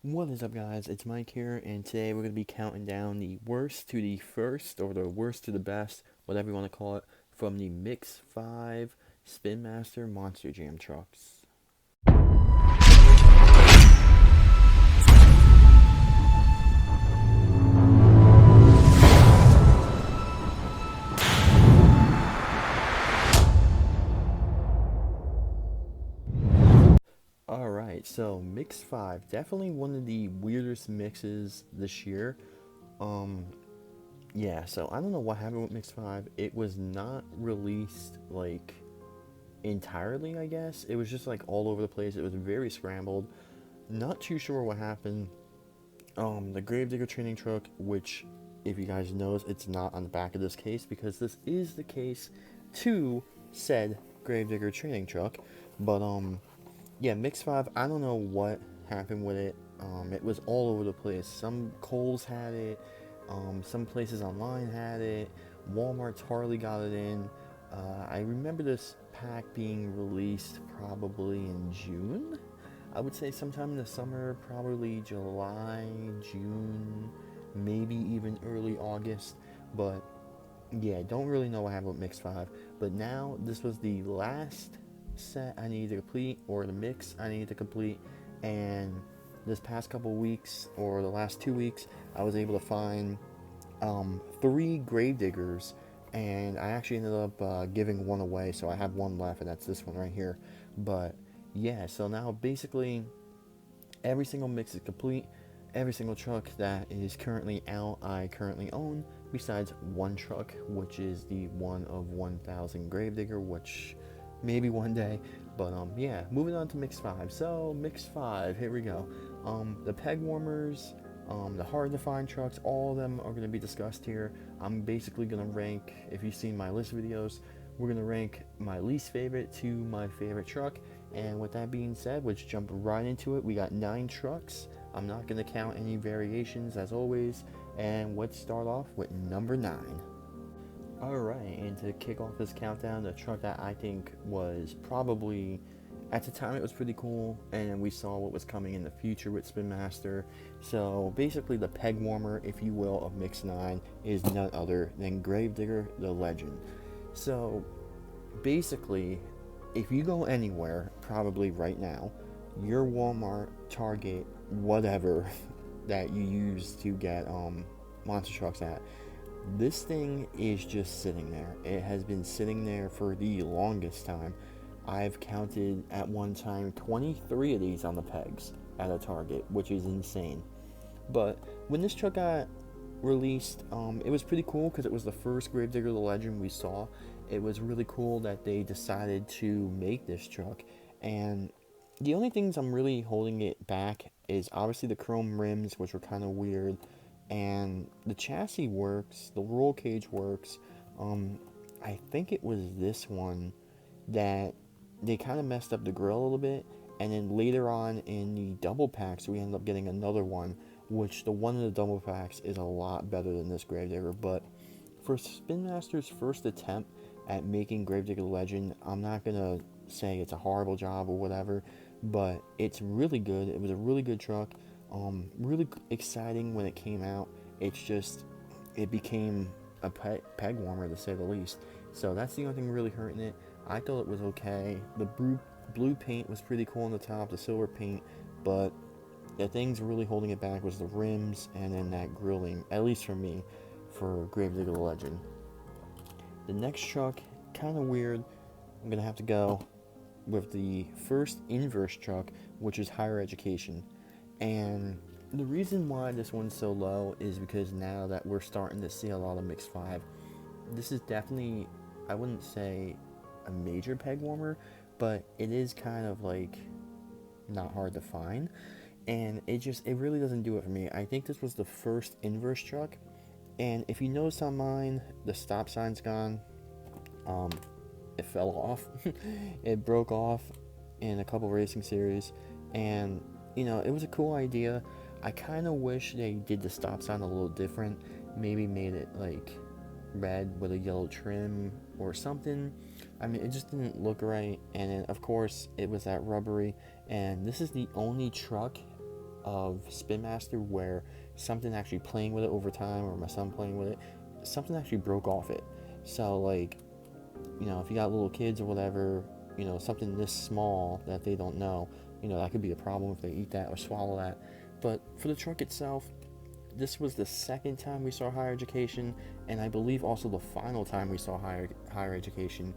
What is up, guys? It's Mike here, and today we're going to be counting down the worst to the first, or the worst to the best, whatever you want to call it, from the Mix 5 Spinmaster Monster Jam trucks. Alright, so Mix 5, definitely one of the weirdest mixes this year. Um, yeah, so I don't know what happened with Mix 5. It was not released, entirely, I guess. It was just, all over the place. It was very scrambled. Not too sure what happened. The Gravedigger training truck, which, if you guys knows, it's not on the back of this case because this is the case to said Gravedigger training truck. But yeah, Mix 5, I don't know what happened with it. It was all over the place. Some Kohl's had it, some places online had it, Walmart's hardly got it in. I remember this pack being released probably in June. I would say sometime in the summer, probably July, June, maybe even early August. But yeah, don't really know what happened with Mix 5. But now, this was the last set I needed to complete, or the mix I needed to complete. And this past couple weeks, or the last 2 weeks, I was able to find 3 Gravediggers. And I actually ended up giving one away, so I have one left, and that's this one right here. But yeah, so now basically every single mix is complete. Every single truck that is currently out, I currently own, besides one truck, which is the one of 1000 Gravedigger, which maybe one day. But yeah, moving on to Mix 5. So Mix 5, here we go. The peg warmers, the hard to find trucks, all of them are going to be discussed here. I'm basically going to rank, if you've seen my list videos, we're going to rank my least favorite to my favorite truck. And with that being said, let's jump right into it. We got 9 trucks. I'm not going to count any variations as always. And let's start off with number 9. Alright, and to kick off this countdown, the truck that I think was probably, at the time it was pretty cool, and we saw what was coming in the future with Spinmaster. So basically the peg warmer, if you will, of Mix 9 is none other than Gravedigger the Legend. So basically, if you go anywhere, probably right now, your Walmart, Target, whatever that you use to get monster trucks at, this thing is just sitting there. It has been sitting there for the longest time. I've counted at one time 23 of these on the pegs at a Target, which is insane. But when this truck got released, it was pretty cool because it was the first Gravedigger the Legend we saw. It was really cool that they decided to make this truck, and the only things I'm really holding it back is obviously the chrome rims, which were kind of weird, and the chassis works, the roll cage works. I think it was this one that they kind of messed up the grill a little bit, and then later on in the double packs we ended up getting another one, which the one in the double packs is a lot better than this Gravedigger. But for Spinmaster's first attempt at making Gravedigger Legend, I'm not gonna say it's a horrible job or whatever, but it's really good. It was a really good truck. Really exciting when it came out. It's just, it became a peg warmer to say the least. So that's the only thing really hurting it. I thought it was okay. The blue paint was pretty cool on the top, the silver paint, but the things really holding it back was the rims and then that grilling, at least for me, for Gravedigger the Legend. The next truck, kind of weird. I'm gonna have to go with the first inverse truck, which is Higher Education. And the reason why this one's so low is because now that we're starting to see a lot of Mix 5, this is definitely, I wouldn't say a major peg warmer, but it is kind of not hard to find. And it really doesn't do it for me. I think this was the first inverse truck, and if you notice on mine, the stop sign's gone. It fell off. It broke off in a couple racing series, and it was a cool idea. I kind of wish they did the stop sign a little different. Maybe made it red with a yellow trim or something. I mean, it just didn't look right. And then, of course, it was that rubbery. And this is the only truck of Spinmaster where something actually playing with it over time, or my son playing with it, something actually broke off it. So like, if you got little kids or whatever, something this small that they don't know, that could be a problem if they eat that or swallow that. But for the truck itself, this was the second time we saw higher education, and I believe also the final time we saw higher education.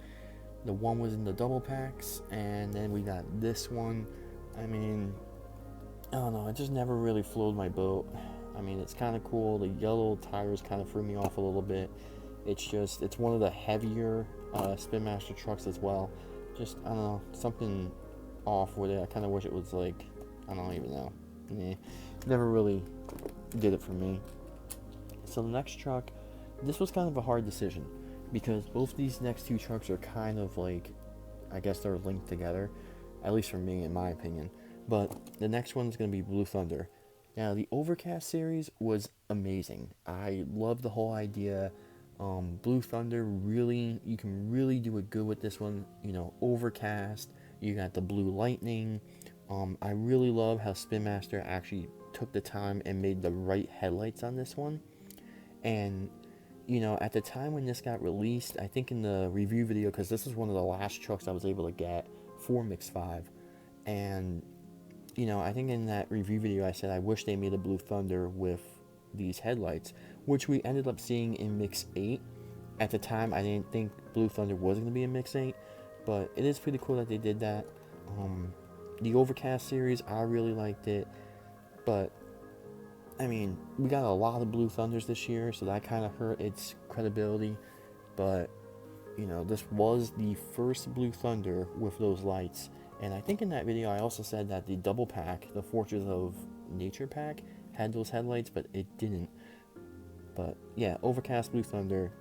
The one was in the double packs, and then we got this one. I mean, I don't know, it just never really floated my boat. I mean, it's kind of cool. The yellow tires kind of threw me off a little bit. It's one of the heavier Spinmaster trucks as well. Just, I don't know, something off with it. I kind of wish it was like, I don't even know. Never really did it for me. So the next truck, this was kind of a hard decision because both these next two trucks are kind of like, I guess they're linked together, at least for me, in my opinion. But the next one is going to be Blue Thunder. Now, the Overcast series was amazing. I love the whole idea. Blue Thunder, really, you can really do it good with this one. Overcast, you got the Blue Lightning. I really love how Spinmaster actually took the time and made the right headlights on this one. And, at the time when this got released, I think in the review video, because this is one of the last trucks I was able to get for Mix 5. And, I think in that review video I said I wish they made a Blue Thunder with these headlights, which we ended up seeing in Mix 8. At the time, I didn't think Blue Thunder was going to be in Mix 8, but it is pretty cool that they did that. The Overcast series, I really liked it, but I mean, we got a lot of Blue Thunders this year, so that kind of hurt its credibility. But this was the first Blue Thunder with those lights, and I think in that video I also said that the double pack, the Fortress of Nature pack, had those headlights, but it didn't. But yeah, Overcast Blue Thunder,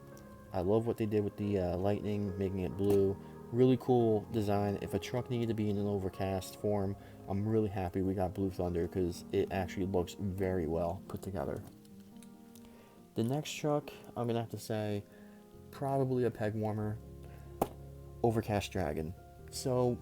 I love what they did with the lightning, making it blue. Really cool design. If a truck needed to be in an Overcast form, I'm really happy we got Blue Thunder because it actually looks very well put together. The next truck, I'm going to have to say, probably a peg warmer, Overcast Dragon. So,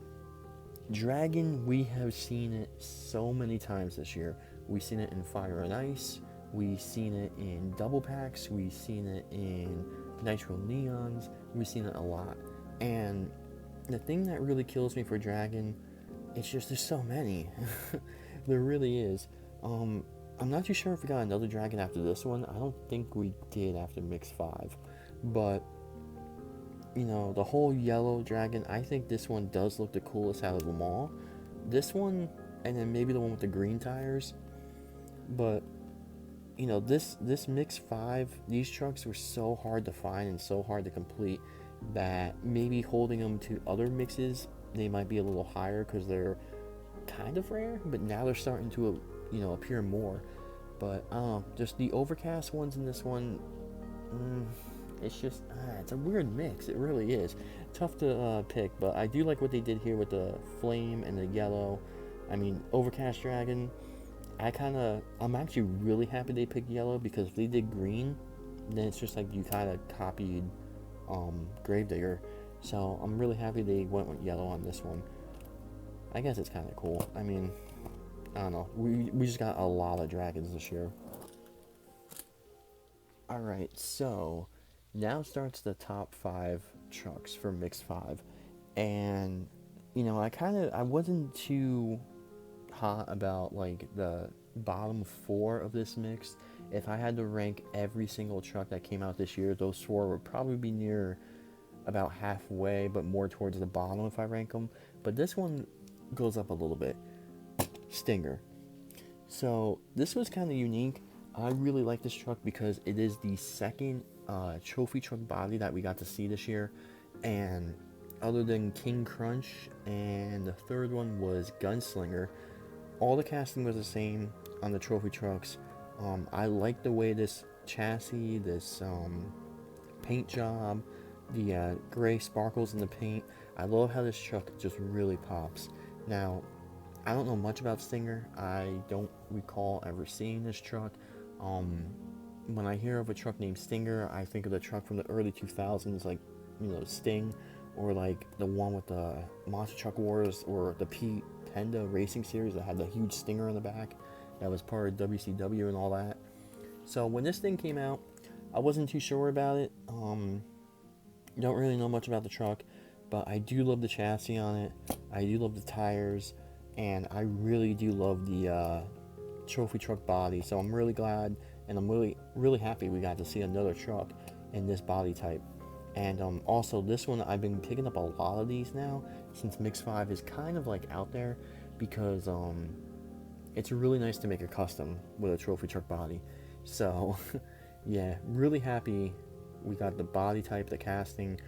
Dragon, we have seen it so many times this year. We've seen it in Fire and Ice, we've seen it in double packs, we've seen it in Nitro Neons, we've seen it a lot. And the thing that really kills me for Dragon, it's just there's so many. There really is. I'm not too sure if we got another Dragon after this one. I don't think we did after Mix 5. But, the whole yellow Dragon, I think this one does look the coolest out of them all. This one, and then maybe the one with the green tires. But, this Mix 5, these trucks were so hard to find and so hard to complete that maybe holding them to other mixes, they might be a little higher because they're kind of rare, but now they're starting to, appear more. But, just the Overcast ones in this one, it's just, it's a weird mix. It really is. Tough to pick, but I do like what they did here with the flame and the yellow. I mean, Overcast Dragon, I'm actually really happy they picked yellow, because if they did green, then it's just like you kind of copied Gravedigger. So I'm really happy they went with yellow on this one. I guess it's kind of cool. I mean, I don't know. We just got a lot of dragons this year. Alright, so now starts the top 5 trucks for Mix 5. And, I wasn't too hot about like the bottom 4 of this mix. If I had to rank every single truck that came out this year, those 4 would probably be near about halfway, but more towards the bottom if I rank them. But this one goes up a little bit. Stinger. So this was kind of unique. I really like this truck because it is the second trophy truck body that we got to see this year. And other than King Crunch and the third one was Gunslinger, all the casting was the same on the trophy trucks. I like the way this chassis, this paint job, the gray sparkles in the paint. I love how this truck just really pops. Now, I don't know much about Stinger. I don't recall ever seeing this truck. When I hear of a truck named Stinger, I think of the truck from the early 2000s, like, Sting, or like the one with the Monster Truck Wars, or the Pete Penda Racing Series that had the huge Stinger in the back. that was part of WCW and all that. So when this thing came out, I wasn't too sure about it. Don't really know much about the truck, but I do love the chassis on it. I do love the tires, and I really do love the trophy truck body. So I'm really glad, and I'm really happy we got to see another truck in this body type. And also this one, I've been picking up a lot of these now since Mix 5 is kind of like out there, because it's really nice to make a custom with a trophy truck body. So yeah, really happy we got the body type, the casting.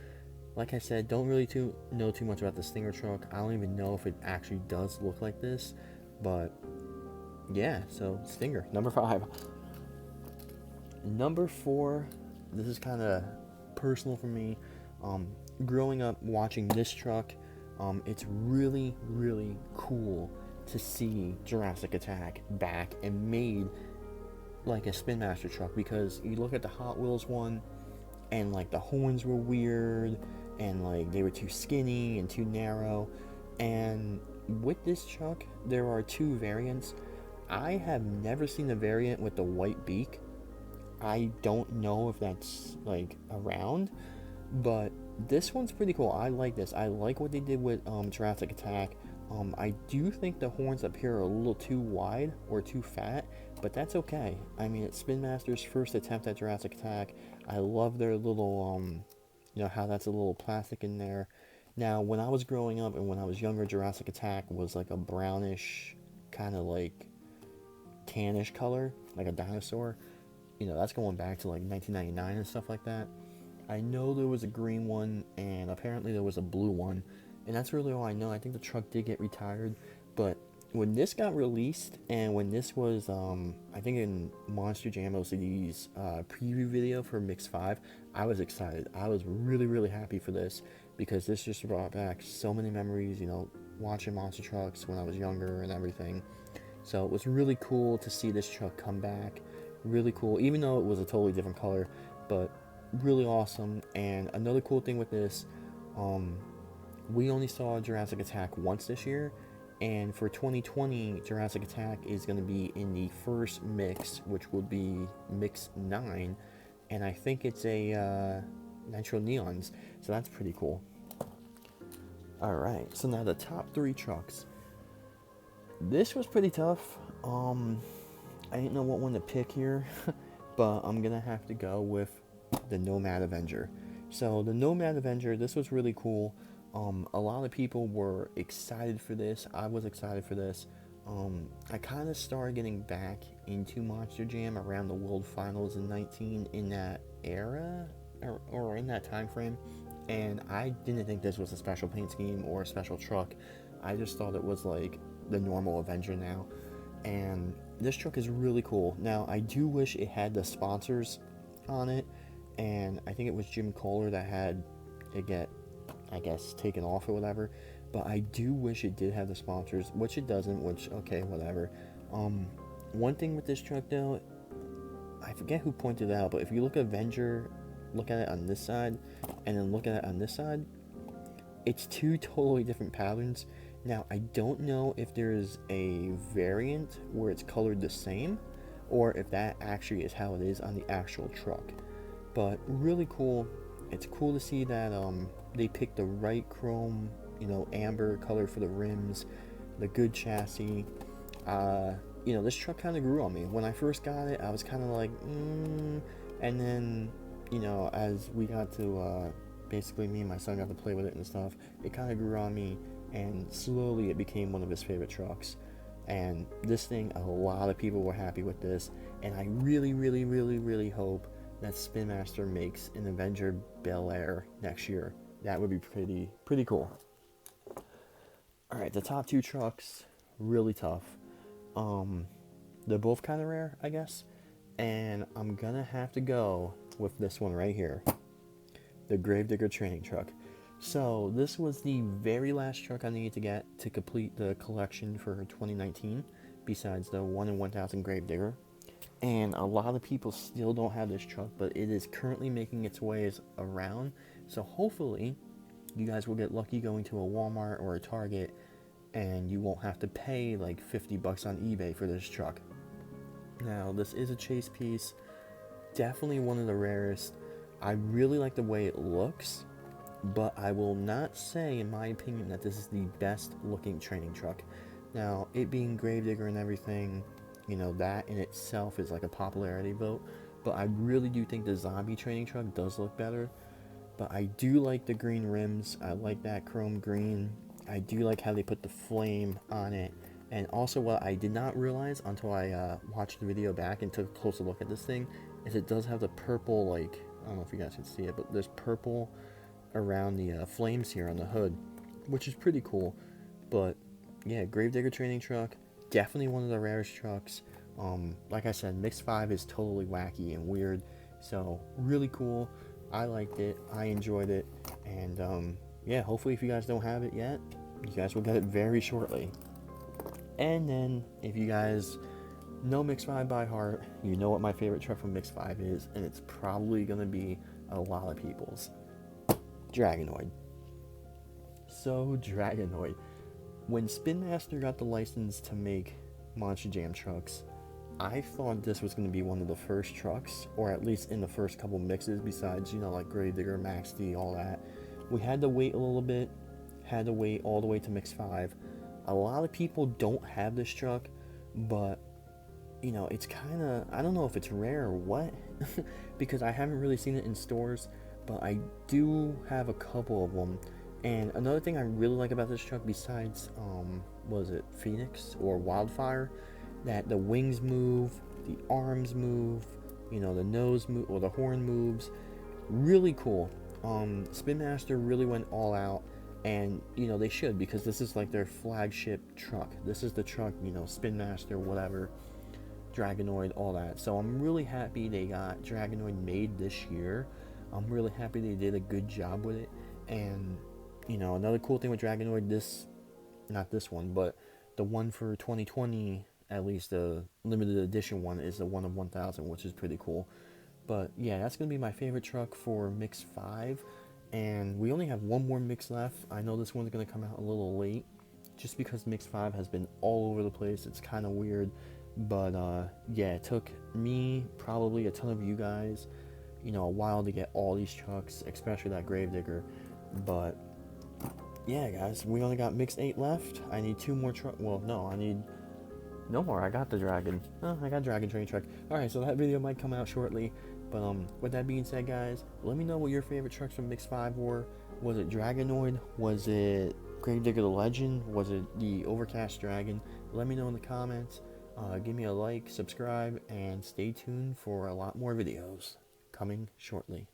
Like I said, don't really know too much about the Stinger truck. I don't even know if it actually does look like this, but yeah, so Stinger, number 5. Number 4, this is kind of personal for me. Growing up watching this truck, it's really, really cool to see Jurassic Attack back and made like a Spinmaster truck, because you look at the Hot Wheels one, and like the horns were weird, and like they were too skinny and too narrow. And with this truck, there are 2 variants. I have never seen a variant with the white beak. I don't know if that's like around, but this one's pretty cool. I like this. I like what they did with Jurassic Attack. I do think the horns up here are a little too wide or too fat, but that's okay. I mean, it's Spinmaster's first attempt at Jurassic Attack. I love their little, how that's a little plastic in there. Now, when I was growing up and when I was younger, Jurassic Attack was like a brownish, kind of like tannish color, like a dinosaur. That's going back to like 1999 and stuff like that. I know there was a green one, and apparently there was a blue one, and that's really all I know. I think the truck did get retired, but when this got released, and when this was, I think in Monster Jam OCD's preview video for Mix 5, I was excited. I was really, really happy for this, because this just brought back so many memories, watching monster trucks when I was younger and everything. So it was really cool to see this truck come back. Really cool, even though it was a totally different color, but really awesome. And another cool thing with this, we only saw Jurassic Attack once this year, and for 2020, Jurassic Attack is going to be in the first mix, which will be Mix 9, and I think it's a Nitro Neons, so that's pretty cool. Alright, so now the top 3 trucks. This was pretty tough. I didn't know what one to pick here, but I'm gonna have to go with the Nomad Avenger. So the Nomad Avenger, this was really cool. A lot of people were excited for this. I was excited for this. I kind of started getting back into Monster Jam around the World Finals in 19 in that era, or in that time frame, and I didn't think this was a special paint scheme or a special truck. I just thought it was like the normal Avenger now, and this truck is really cool. Now, I do wish it had the sponsors on it, and I think it was Jim Kohler that had it get, I guess, taken off or whatever, but I do wish it did have the sponsors, which it doesn't, which, okay, whatever. One thing with this truck, though, I forget who pointed it out, but if you look at Avenger, look at it on this side, and then look at it on this side, it's 2 totally different patterns. Now, I don't know if there's a variant where it's colored the same, or if that actually is how it is on the actual truck. But really cool. It's cool to see that they picked the right chrome, amber color for the rims, the good chassis. This truck kind of grew on me. When I first got it, I was kind of like, and then, as we got to, basically me and my son got to play with it and stuff, it kind of grew on me, and slowly it became one of his favorite trucks. And this thing, a lot of people were happy with this, and I really, really, really, really hope that Spinmaster makes an Avenger Bel Air next year. That would be pretty cool. Alright, the top 2 trucks, really tough. They're both kind of rare, I guess, and I'm gonna have to go with this one right here, the Gravedigger training truck. So this was the very last truck I needed to get to complete the collection for 2019, besides the 1 in 1000 Gravedigger. And a lot of people still don't have this truck, but it is currently making its ways around. So hopefully you guys will get lucky going to a Walmart or a Target, and you won't have to pay like $50 on eBay for this truck. Now, this is a chase piece, definitely one of the rarest. I really like the way it looks, but I will not say, in my opinion, that this is the best looking training truck. Now, it being Gravedigger and everything, you know, that in itself is like a popularity vote, but I really do think the zombie training truck does look better. But I do like the green rims. I like that chrome green. I do like how they put the flame on it. And also, what I did not realize until I watched the video back and took a closer look at this thing is it does have the purple, like, I don't know if you guys can see it, but there's purple around the flames here on the hood, which is pretty cool. But yeah, Gravedigger training truck, definitely one of the rarest trucks. Like I said, Mix 5 is totally wacky and weird, so really cool. I liked it, I enjoyed it, and yeah, hopefully if you guys don't have it yet, you guys will get it very shortly. And then, if you guys know Mix 5 by heart, you know what my favorite truck from Mix 5 is, and it's probably going to be a lot of people's. Dragonoid. So, Dragonoid. When Spinmaster got the license to make Monster Jam trucks, I thought this was going to be one of the first trucks, or at least in the first couple mixes, besides, you know, like Gravedigger, Max D, all that. We had to wait a little bit, had to wait all the way to Mix 5. A lot of people don't have this truck, but, you know, it's kind of, I don't know if it's rare or what, because I haven't really seen it in stores, but I do have a couple of them. And another thing I really like about this truck, besides, was it Phoenix or Wildfire, that the wings move, the arms move, you know, the nose move, or the horn moves. Really cool. Spinmaster really went all out, and, you know, they should, because this is like their flagship truck. This is the truck, you know, Spinmaster, whatever, Dragonoid, all that. So I'm really happy they got Dragonoid made this year. I'm really happy they did a good job with it. And, you know, another cool thing with Dragonoid, not this one, but the one for 2020, at least the limited edition one, is the one of 1000, which is pretty cool. But yeah, that's going to be my favorite truck for Mix 5. And we only have one more mix left. I know this one's going to come out a little late, just because Mix 5 has been all over the place. It's kind of weird. But yeah, it took me, probably a ton of you guys, you know, a while to get all these trucks, especially that Gravedigger. But yeah, guys, we only got Mix 8 left. I need 2 more trucks. Well, no, I need no more. I got the Dragon. Oh, I got Dragon Train truck. Alright, so that video might come out shortly. But with that being said, guys, let me know what your favorite trucks from Mix 5 were. Was it Dragonoid? Was it Gravedigger the Legend? Was it the Overcast Dragon? Let me know in the comments. Give me a like, subscribe, and stay tuned for a lot more videos coming shortly.